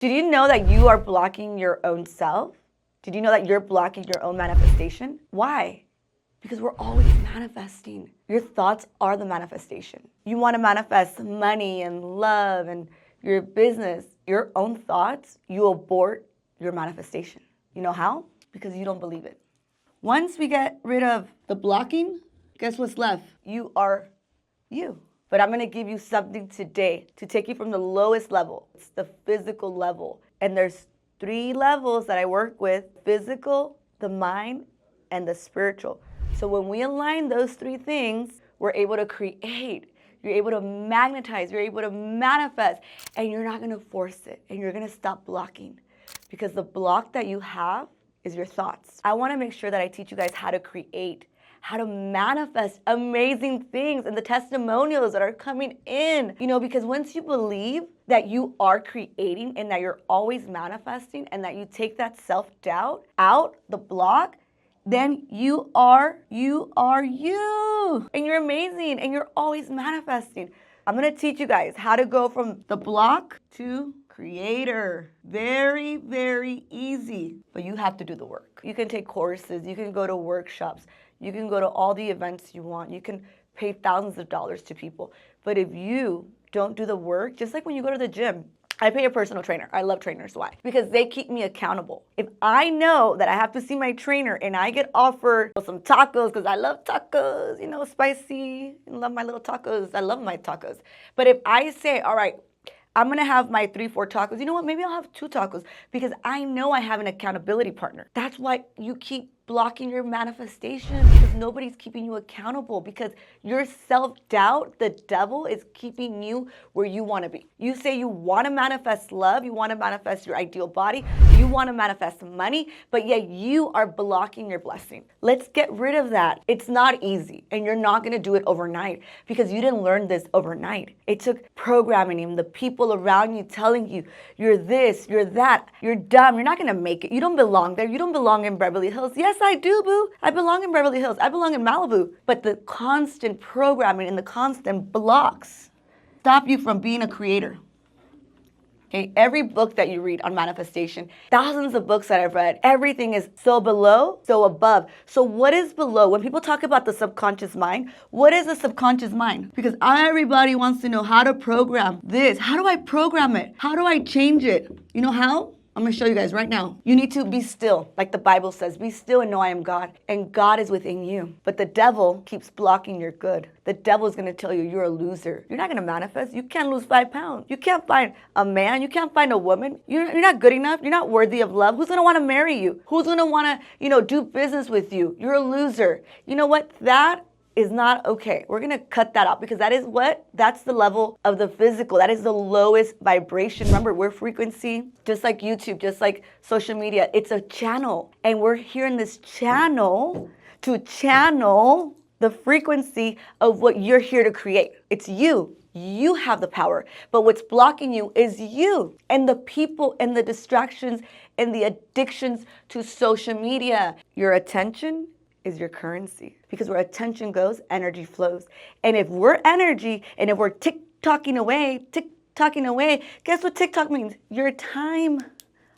Did you know that you are blocking your own self? Did you know that you're blocking your own manifestation? Why? Because we're always manifesting. Your thoughts are the manifestation. You want to manifest money and love and your business, your own thoughts, you abort your manifestation. You know how? Because you don't believe it. Once we get rid of the blocking, guess what's left? You are you. But I'm going to give you something today to take you from the lowest level. It's the physical level. And there's 3 levels that I work with: physical, the mind, and the spiritual. So when we align those 3 things, we're able to create. You're able to magnetize. You're able to manifest. And you're not going to force it. And you're going to stop blocking. Because the block that you have is your thoughts. I want to make sure that I teach you guys how to create, how to manifest amazing things and the testimonials that are coming in. Because once you believe that you are creating and that you're always manifesting and that you take that self-doubt out, the block, then you are you. And you're amazing and you're always manifesting. I'm going to teach you guys how to go from the block to creator. Very, very easy. But you have to do the work. You can take courses. You can go to workshops. You can go to all the events you want. You can pay thousands of dollars to people. But if you don't do the work, just like when you go to the gym, I pay a personal trainer. I love trainers. Why? Because they keep me accountable. If I know that I have to see my trainer and I get offered some tacos, because I love tacos, spicy, I love my little tacos. I love my tacos. But if I say, all right, I'm going to have my 3-4 tacos. You know what? Maybe I'll have 2 tacos because I know I have an accountability partner. That's why you keep blocking your manifestation, because nobody's keeping you accountable, because your self-doubt, the devil, is keeping you where you want to be. You say you want to manifest love, you want to manifest your ideal body, you want to manifest money, but yet you are blocking your blessing. Let's get rid of that. It's not easy, and you're not going to do it overnight because you didn't learn this overnight. It took programming and the people around you telling you, you're this, you're that, you're dumb, you're not going to make it, you don't belong there, you don't belong in Beverly Hills. Yes, I do, boo. I belong in Beverly Hills. I belong in Malibu. But the constant programming and the constant blocks stop you from being a creator. Okay, every book that you read on manifestation, thousands of books that I've read, everything is so below, so above. So what is below? When people talk about the subconscious mind, what is the subconscious mind? Because everybody wants to know how to program this. How do I program it? How do I change it? You know how? I'm going to show you guys right now. You need to be still, like the Bible says. Be still and know I am God. And God is within you. But the devil keeps blocking your good. The devil is going to tell you you're a loser. You're not going to manifest. You can't lose 5 pounds. You can't find a man. You can't find a woman. You're not good enough. You're not worthy of love. Who's going to want to marry you? Who's going to want to, do business with you? You're a loser. You know what? That is not okay. We're going to cut that out because that's the level of the physical. That is the lowest vibration. Remember, we're frequency, just like YouTube, just like social media. It's a channel. And we're here in this channel to channel the frequency of what you're here to create. It's you. You have the power. But what's blocking you is you and the people and the distractions and the addictions to social media. Your attention is your currency, because where attention goes, energy flows. And if we're energy and if we're tick-tocking away, guess what TikTok means? Your time,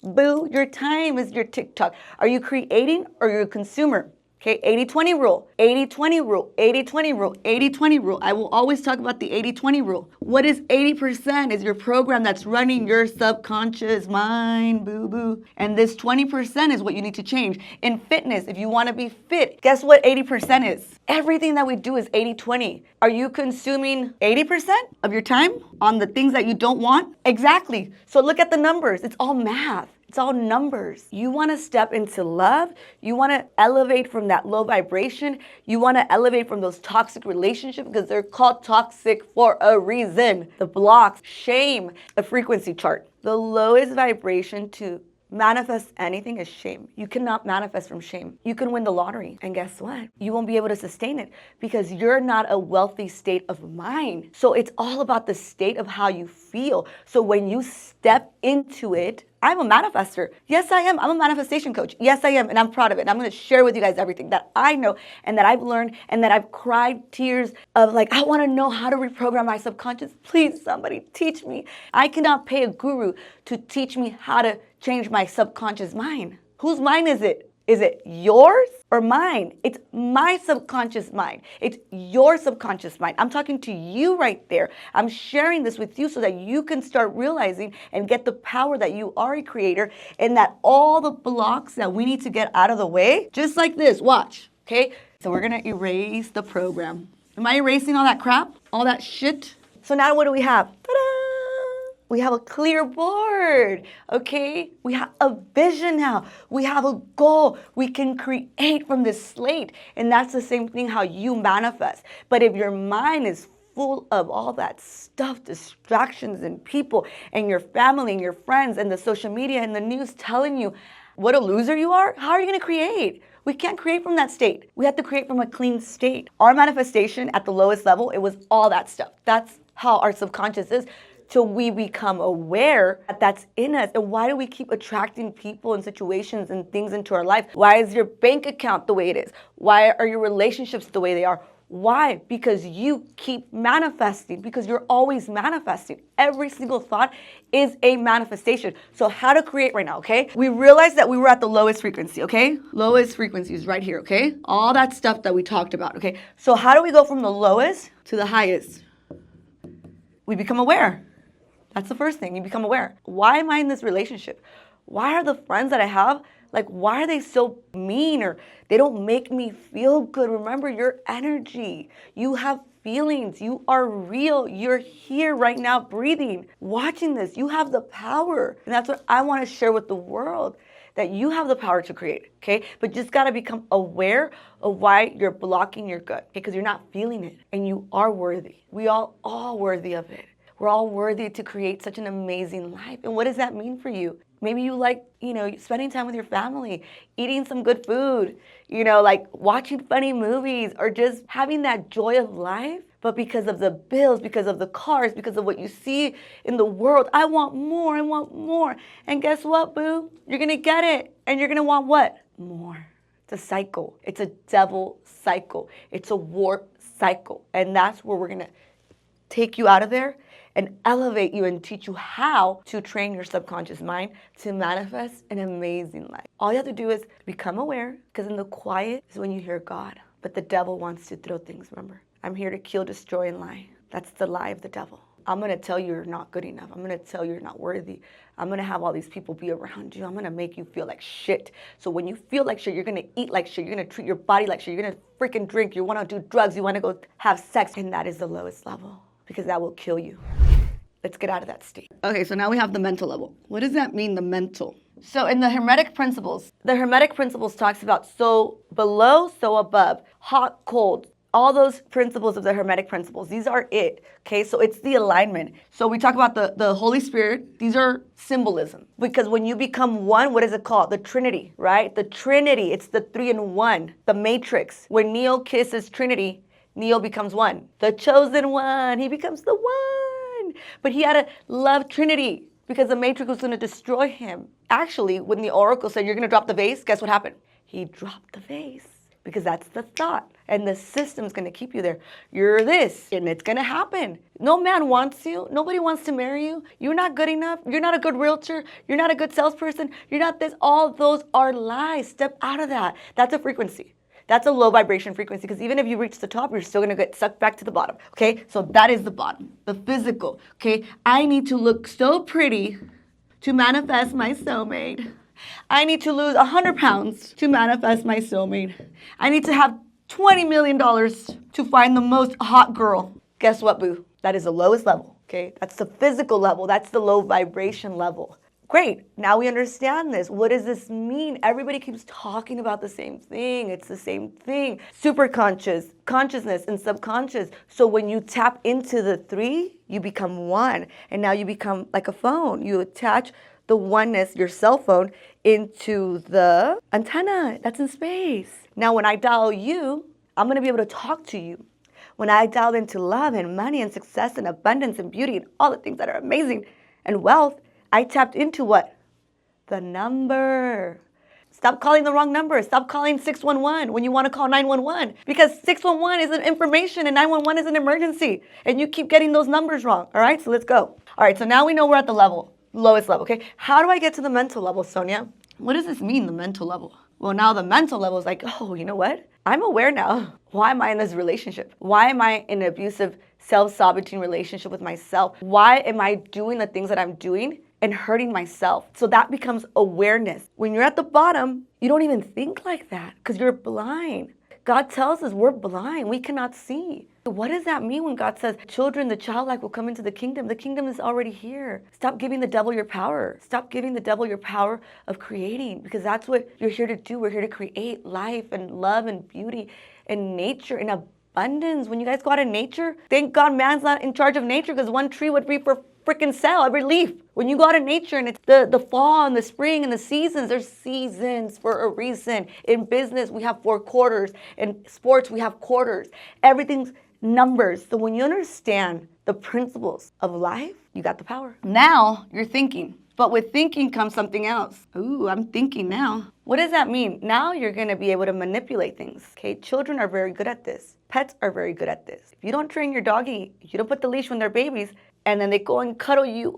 boo. Your time is your TikTok. Are you creating or are you a consumer? Okay, 80-20 rule, 80-20 rule, 80-20 rule, 80-20 rule. I will always talk about the 80-20 rule. What is 80% is your program that's running your subconscious mind, boo-boo. And this 20% is what you need to change. In fitness, if you want to be fit, guess what 80% is? Everything that we do is 80-20. Are you consuming 80% of your time on the things that you don't want? Exactly. So look at the numbers. It's all math. It's all numbers. You want to step into love. You want to elevate from that low vibration. You want to elevate from those toxic relationships because they're called toxic for a reason. The blocks, shame, the frequency chart. The lowest vibration to manifest anything is shame. You cannot manifest from shame. You can win the lottery. And guess what? You won't be able to sustain it because you're not a wealthy state of mind. So it's all about the state of how you feel. So when you step into it. I'm a manifester. Yes, I am. I'm a manifestation coach. Yes, I am. And I'm proud of it. And I'm going to share with you guys everything that I know and that I've learned and that I've cried tears of like, I want to know how to reprogram my subconscious. Please, somebody teach me. I cannot pay a guru to teach me how to change my subconscious mind. Whose mind is it? Is it yours or mine? It's my subconscious mind. It's your subconscious mind. I'm talking to you right there. I'm sharing this with you so that you can start realizing and get the power that you are a creator and that all the blocks that we need to get out of the way, just like this, watch, okay? So we're gonna erase the program. Am I erasing all that crap? All that shit? So now what do we have? Ta-da! We have a clear board, okay? We have a vision now. We have a goal. We can create from this slate. And that's the same thing how you manifest. But if your mind is full of all that stuff, distractions and people and your family and your friends and the social media and the news telling you what a loser you are, how are you gonna create? We can't create from that state. We have to create from a clean state. Our manifestation at the lowest level, it was all that stuff. That's how our subconscious is. Till we become aware that that's in us. And why do we keep attracting people and situations and things into our life? Why is your bank account the way it is? Why are your relationships the way they are? Why? Because you keep manifesting, because you're always manifesting. Every single thought is a manifestation. So how to create right now, okay? We realized that we were at the lowest frequency, okay? Lowest frequency is right here, okay? All that stuff that we talked about, okay? So how do we go from the lowest to the highest? We become aware. That's the first thing. You become aware. Why am I in this relationship? Why are the friends that I have, like, why are they so mean or they don't make me feel good? Remember your energy. You have feelings. You are real. You're here right now breathing, watching this. You have the power. And that's what I want to share with the world, that you have the power to create, okay? But just got to become aware of why you're blocking your gut, because you're not feeling it and you are worthy. We all worthy of it. We're all worthy to create such an amazing life. And what does that mean for you? Maybe you like, spending time with your family, eating some good food, like watching funny movies or just having that joy of life. But because of the bills, because of the cars, because of what you see in the world, I want more, I want more. And guess what, boo? You're going to get it. And you're going to want what? More. It's a cycle. It's a devil cycle. It's a warp cycle. And that's where we're going to take you out of there and elevate you and teach you how to train your subconscious mind to manifest an amazing life. All you have to do is become aware, because in the quiet is when you hear God. But the devil wants to throw things, remember? I'm here to kill, destroy, and lie. That's the lie of the devil. I'm going to tell you you're not good enough. I'm going to tell you you're not worthy. I'm going to have all these people be around you. I'm going to make you feel like shit. So when you feel like shit, you're going to eat like shit. You're going to treat your body like shit. You're going to freaking drink. You want to do drugs. You want to go have sex. And that is the lowest level, because that will kill you. Let's get out of that state. Okay, so now we have the mental level. What does that mean, the mental? So in the Hermetic principles talks about so below, so above, hot, cold, all those principles of the Hermetic principles. These are it, okay? So it's the alignment. So we talk about the Holy Spirit. These are symbolism. Because when you become one, what is it called? The Trinity, right? The Trinity, it's the 3 in 1. The Matrix. When Neo kisses Trinity, Neo becomes one. The chosen one, he becomes the one. But he had to love Trinity because the Matrix was going to destroy him. Actually, when the Oracle said, you're going to drop the vase, guess what happened? He dropped the vase because that's the thought. And the system's going to keep you there. You're this, and it's going to happen. No man wants you. Nobody wants to marry you. You're not good enough. You're not a good realtor. You're not a good salesperson. You're not this. All those are lies. Step out of that. That's a frequency. That's a low vibration frequency, because even if you reach the top, you're still going to get sucked back to the bottom, okay? So that is the bottom, the physical, okay? I need to look so pretty to manifest my soulmate. I need to lose 100 pounds to manifest my soulmate. I need to have $20 million to find the most hot girl. Guess what, boo? That is the lowest level, okay? That's the physical level. That's the low vibration level. Great, now we understand this. What does this mean? Everybody keeps talking about the same thing. It's the same thing. Superconscious, consciousness, and subconscious. So when you tap into the 3, you become one. And now you become like a phone. You attach the oneness, your cell phone, into the antenna that's in space. Now when I dial you, I'm gonna be able to talk to you. When I dial into love and money and success and abundance and beauty and all the things that are amazing and wealth, I tapped into what? The number. Stop calling the wrong number. Stop calling 611 when you want to call 911 because 611 is an information and 911 is an emergency. And you keep getting those numbers wrong. All right, so let's go. All right, so now we know we're at the lowest level, okay? How do I get to the mental level, Sonia? What does this mean, the mental level? Well, now the mental level is like, oh, you know what? I'm aware now. Why am I in this relationship? Why am I in an abusive, self-sabotaging relationship with myself? Why am I doing the things that I'm doing and hurting myself? So that becomes awareness. When you're at the bottom, you don't even think like that because you're blind. God tells us we're blind. We cannot see. What does that mean when God says, children, the childlike will come into the kingdom? The kingdom is already here. Stop giving the devil your power. Stop giving the devil your power of creating because that's what you're here to do. We're here to create life and love and beauty and nature and abundance. When you guys go out in nature, thank God man's not in charge of nature because one tree would reap for freaking sale every leaf. When you go out in nature and it's the fall and the spring and the seasons, there's seasons for a reason. In business, we have 4 quarters. In sports, we have quarters. Everything's numbers. So when you understand the principles of life, you got the power. Now you're thinking. But with thinking comes something else. Ooh, I'm thinking now. What does that mean? Now you're going to be able to manipulate things. Okay, children are very good at this. Pets are very good at this. If you don't train your doggy, you don't put the leash when they're babies, and then they go and cuddle you.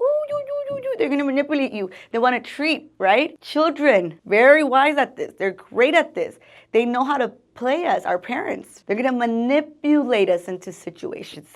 They're going to manipulate you. They want to treat, right? Children, very wise at this. They're great at this. They know how to play us, our parents. They're going to manipulate us into situations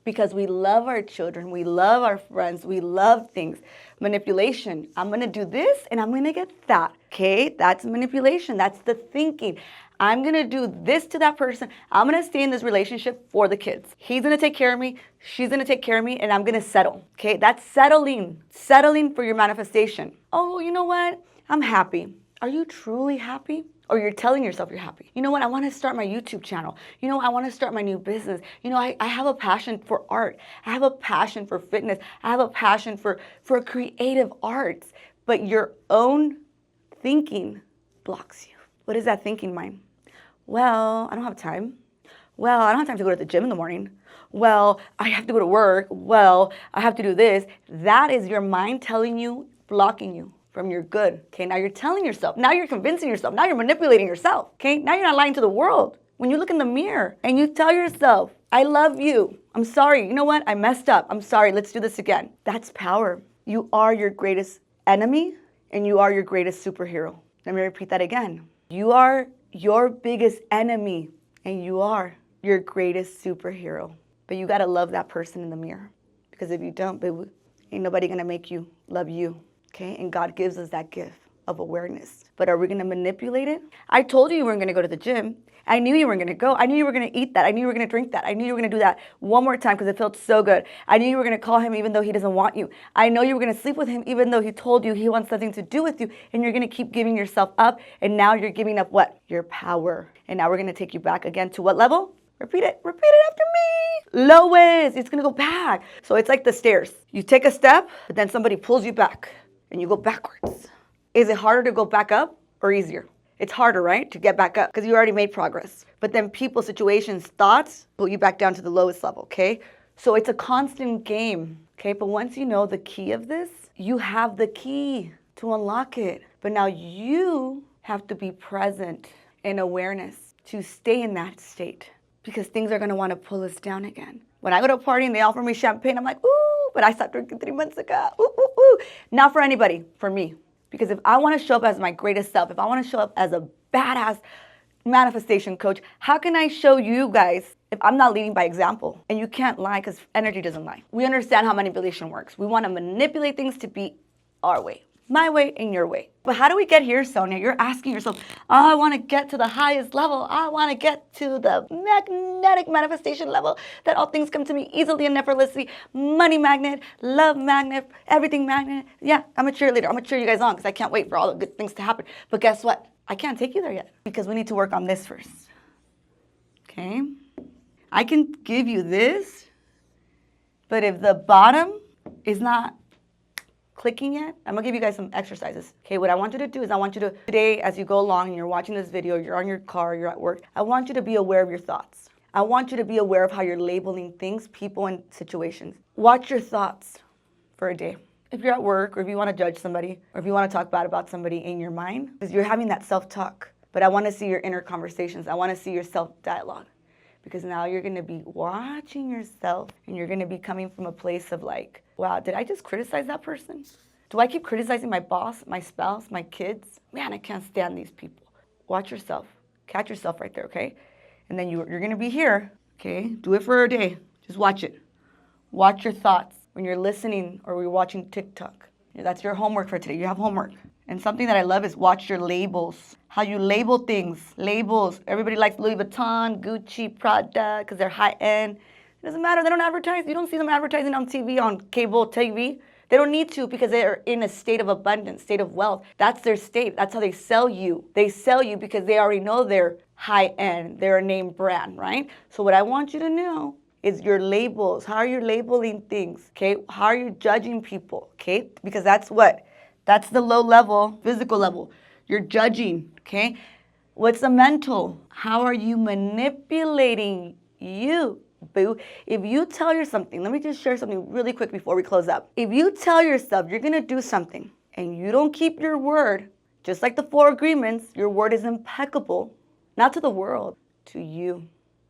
because we love our children. We love our friends. We love things. Manipulation. I'm going to do this and I'm going to get that. Okay, that's manipulation. That's the thinking. I'm going to do this to that person. I'm going to stay in this relationship for the kids. He's going to take care of me. She's going to take care of me and I'm going to settle. Okay, that's settling. Settling for your manifestation. Oh, you know what? I'm happy. Are you truly happy? Or you're telling yourself you're happy. You know what? I want to start my YouTube channel. You know, I want to start my new business. You know, I have a passion for art. I have a passion for fitness. I have a passion for creative arts. But your own thinking blocks you. What is that thinking mind? Well, I don't have time. Well, I don't have time to go to the gym in the morning. Well, I have to go to work. Well, I have to do this. That is your mind telling you, blocking you from your good. Okay, now you're telling yourself. Now you're convincing yourself. Now you're manipulating yourself. Okay, now you're not lying to the world. When you look in the mirror and you tell yourself, I love you. I'm sorry. You know what? I messed up. I'm sorry. Let's do this again. That's power. You are your greatest enemy and you are your greatest superhero. Let me repeat that again. You are your biggest enemy and you are your greatest superhero. But you got to love that person in the mirror because if you don't, baby, ain't nobody going to make you love you. Okay, and God gives us that gift of awareness. But are we going to manipulate it? I told you weren't going to go to the gym. I knew you weren't going to go. I knew you were going to eat that. I knew you were going to drink that. I knew you were going to do that one more time because it felt so good. I knew you were going to call him even though he doesn't want you. I know you were going to sleep with him even though he told you he wants nothing to do with you. And you're going to keep giving yourself up. And now you're giving up what? Your power. And now we're going to take you back again to what level? Repeat it after me. Lowest. It's going to go back. So it's like the stairs. You take a step, but then somebody pulls you back. And you go backwards. Is it harder to go back up or easier? It's harder, right? To get back up because you already made progress. But then people, situations, thoughts pull you back down to the lowest level, okay? So it's a constant game, okay? But once you know the key of this, you have the key to unlock it. But now you have to be present in awareness to stay in that state because things are going to want to pull us down again. When I go to a party and they offer me champagne, I'm like, ooh. But I stopped drinking 3 months ago. Ooh, ooh, ooh. Not for anybody, for me. Because if I want to show up as my greatest self, if I want to show up as a badass manifestation coach, how can I show you guys if I'm not leading by example? And you can't lie because energy doesn't lie. We understand how manipulation works. We want to manipulate things to be our way. My way and your way. But how do we get here, Sonia? You're asking yourself, oh, I want to get to the highest level. I want to get to the magnetic manifestation level that all things come to me easily and effortlessly. Money magnet, love magnet, everything magnet. Yeah, I'm a cheerleader. I'm going to cheer you guys on because I can't wait for all the good things to happen. But guess what? I can't take you there yet because we need to work on this first. Okay? I can give you this, but if the bottom is not clicking yet, I'm gonna give you guys some exercises. Okay, what I want you to do is I want you to, today as you go along and you're watching this video, you're on your car, you're at work, I want you to be aware of your thoughts. I want you to be aware of how you're labeling things, people, and situations. Watch your thoughts for a day. if you're at work or if you want to judge somebody or if you want to talk bad about somebody in your mind, because you're having that self-talk. But I want to see your inner conversations. I want to see your self-dialogue. Because now you're going to be watching yourself and you're going to be coming from a place of like, wow, did I just criticize that person? Do I keep criticizing my boss, my spouse, my kids? Man, I can't stand these people. Watch yourself. Catch yourself right there, okay? And then you're going to be here, okay? Do it for a day. Just watch it. Watch your thoughts when you're listening or you're watching TikTok. That's your homework for today. You have homework. And something that I love is watch your labels. How you label things. Labels. Everybody likes Louis Vuitton, Gucci, Prada, because they're high-end. It doesn't matter. They don't advertise. You don't see them advertising on TV, on cable TV. They don't need to because they're in a state of abundance, state of wealth. That's their state. That's how they sell you. They sell you because they already know they're high-end. They're a name brand, right? So what I want you to know is your labels. How are you labeling things, okay? How are you judging people, okay? Because that's what? That's the low level, physical level. You're judging, okay? What's the mental? How are you manipulating you, boo? If you tell yourself something, let me just share something really quick before we close up. If you tell yourself you're gonna do something and you don't keep your word, just like the 4 agreements, your word is impeccable, not to the world, to you.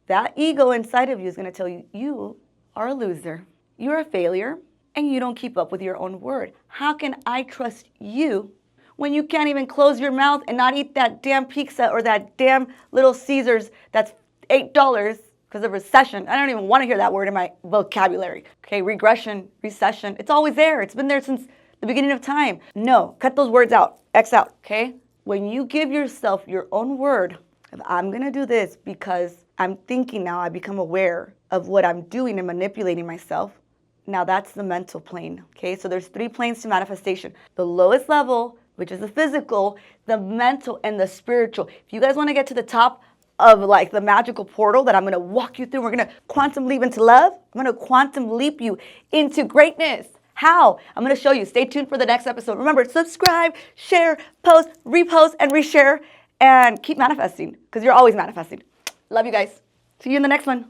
That ego inside of you is gonna tell you, you are a loser, you're a failure, and you don't keep up with your own word. How can I trust you when you can't even close your mouth and not eat that damn pizza or that damn Little Caesars that's $8 because of recession? I don't even want to hear that word in my vocabulary. Okay, regression, recession, it's always there. It's been there since the beginning of time. No, cut those words out, X out, okay? When you give yourself your own word of I'm gonna do this because I'm thinking now, I become aware of what I'm doing and manipulating myself. Now that's the mental plane, okay? So there's 3 planes to manifestation. The lowest level, which is the physical, the mental, and the spiritual. If you guys want to get to the top of like the magical portal that I'm going to walk you through, we're going to quantum leap into love. I'm going to quantum leap you into greatness. How? I'm going to show you. Stay tuned for the next episode. Remember, subscribe, share, post, repost, and reshare, and keep manifesting because you're always manifesting. Love you guys. See you in the next one.